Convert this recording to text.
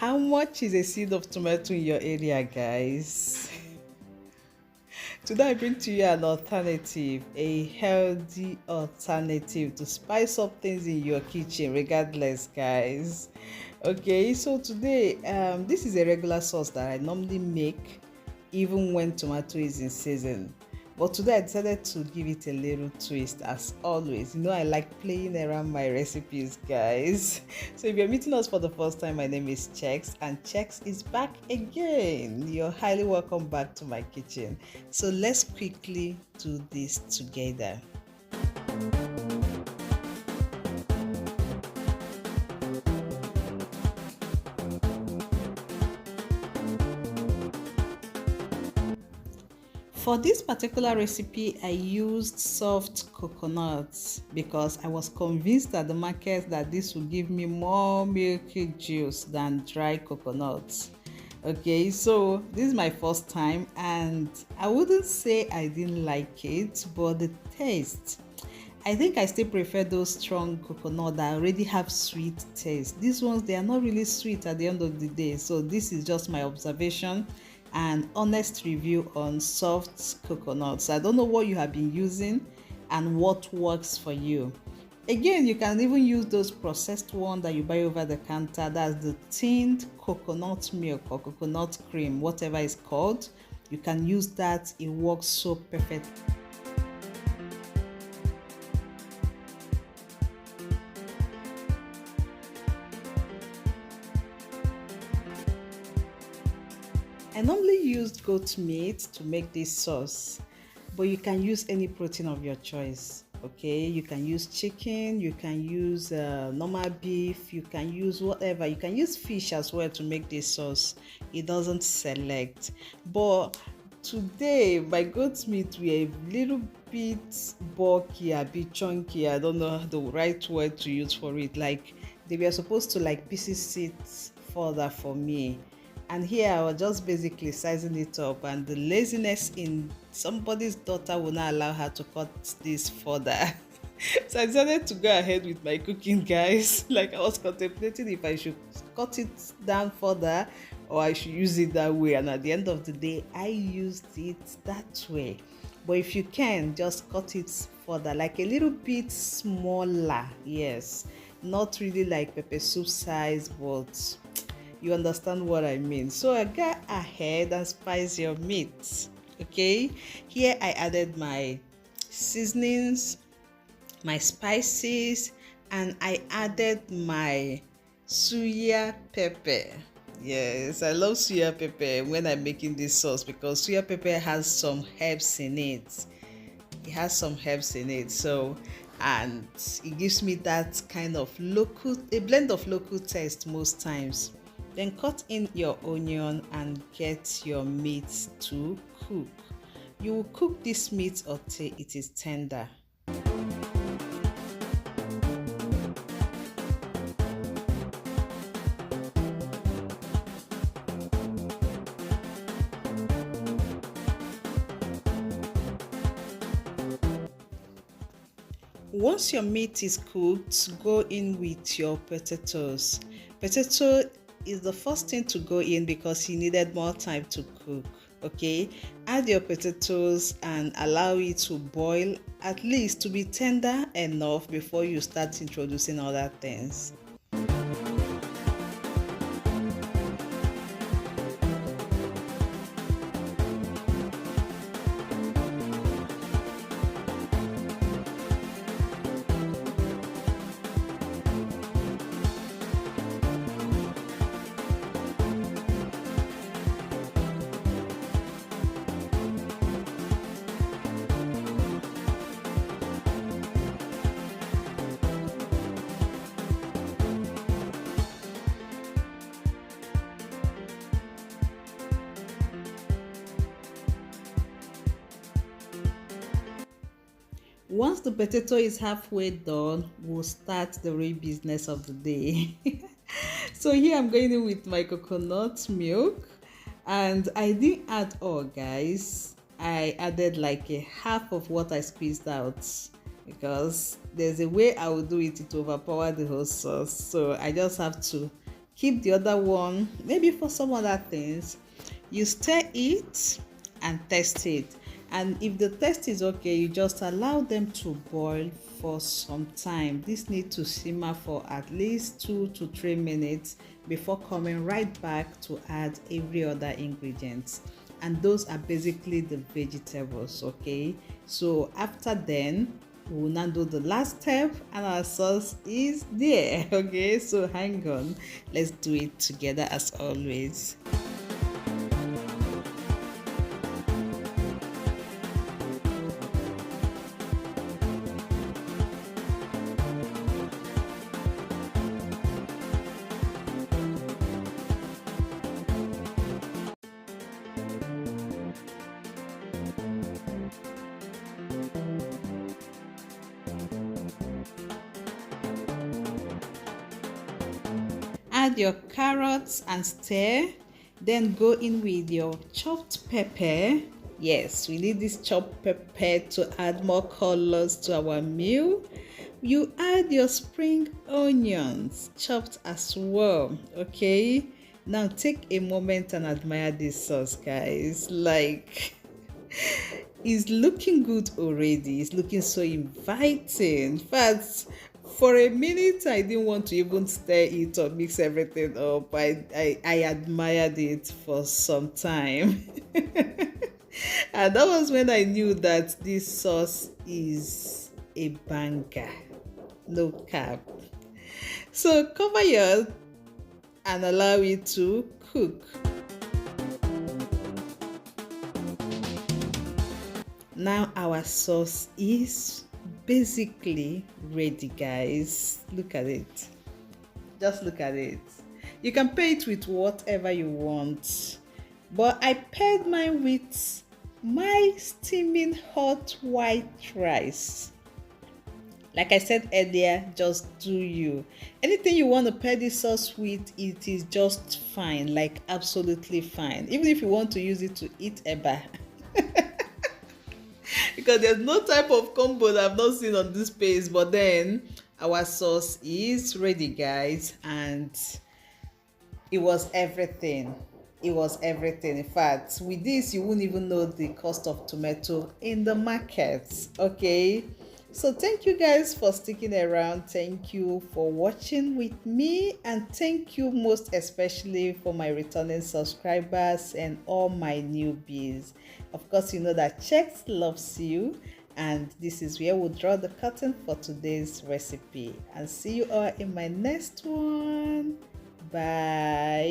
How much is a seed of tomato in your area, guys? Today I bring to you an alternative, a healthy alternative to spice up things in your kitchen regardless, guys. Okay, so today this is a regular sauce that I normally make even when tomato is in season. But today I decided to give it a little twist as always. You know, I like playing around my recipes, guys. So if you're meeting us for the first time, my name is Chex, and Chex is back again. You're highly welcome back to my kitchen. So let's quickly do this together. For this particular recipe, I used soft coconuts because I was convinced at the market that this would give me more milky juice than dry coconuts. Okay, so this is my first time and I wouldn't say I didn't like it, but the taste, I think I still prefer those strong coconut that already have sweet taste. These ones, they are not really sweet at the end of the day. So this is just my observation and honest review on soft coconuts. I don't know what you have been using and what works for you. Again, you can even use those processed ones that you buy over the counter. That's the tinned coconut milk or coconut cream, whatever it's called. You can use that. It works so perfect. I normally used goat meat to make this sauce, but you can use any protein of your choice. Okay, you can use chicken, you can use normal beef, you can use whatever. You can use fish as well to make this sauce. It doesn't select. But today my goat meat were a little bit bulky, a bit chunky. I don't know the right word to use for it. Like they were supposed to like pieces it further for me. And here I was just basically sizing it up, and the laziness in somebody's daughter will not allow her to cut this further. So I decided to go ahead with my cooking, guys. Like I was contemplating if I should cut it down further or I should use it that way. And at the end of the day, I used it that way. But if you can, just cut it further, like a little bit smaller. Yes, not really like pepper soup size, but you understand what I mean. So I go ahead and spice your meat. Okay, here I added my seasonings, my spices, and I added my suya pepper. Yes, I love suya pepper when I'm making this sauce because suya pepper has some herbs in it. It has some herbs in it, so and it gives me that kind of local, a blend of local taste most times. Then cut in your onion and get your meat to cook. You will cook this meat until it is tender. Once your meat is cooked, go in with your potatoes. Potato is the first thing to go in because he needed more time to cook. Okay, add your potatoes and allow it to boil at least to be tender enough before you start introducing other things. Once the potato is halfway done, we'll start the real business of the day. So here I'm going in with my coconut milk, and I didn't add all, guys. I added like a half of what I squeezed out because there's a way I will do it to overpower the whole sauce. So I just have to Keep the other one maybe for some other things. You stir it and test it. And if the test is okay, you just allow them to boil for some time. This needs to simmer for at least 2 to 3 minutes before coming right back to add every other ingredient. And those are basically the vegetables, okay? So after then, we will now do the last step and our sauce is there. Okay, so hang on, let's do it together as always. Add your carrots and stir. Then go in with your chopped pepper. Yes, we need this chopped pepper to add more colors to our meal. You add your spring onions, chopped as well. Okay, now take a moment and admire this sauce, guys. Like, it's looking good already. It's looking so inviting. But for a minute, I didn't want to even stir it or mix everything up. I admired it for some time. And that was when I knew that this sauce is a banger. No cap. So cover yours and allow it to cook. Now our sauce is basically ready, guys. Look at it. Just look at it. You can pair it with whatever you want, but I paired mine with my steaming hot white rice. Like I said earlier, just do you. Anything you want to pair this sauce with, it is just fine, like absolutely fine. Even if you want to use it to eat eba. Because there's no type of combo that I've not seen on this page, but then our sauce is ready, guys, and it was everything. It was everything. In fact, with this you won't even know the cost of tomato in the market. Okay, so thank you guys for sticking around. Thank you for watching with me, and thank you most especially for my returning subscribers and all my newbies. Of course, you know that Chex loves you, and this is where we'll draw the curtain for today's recipe. And see you all in my next one. Bye.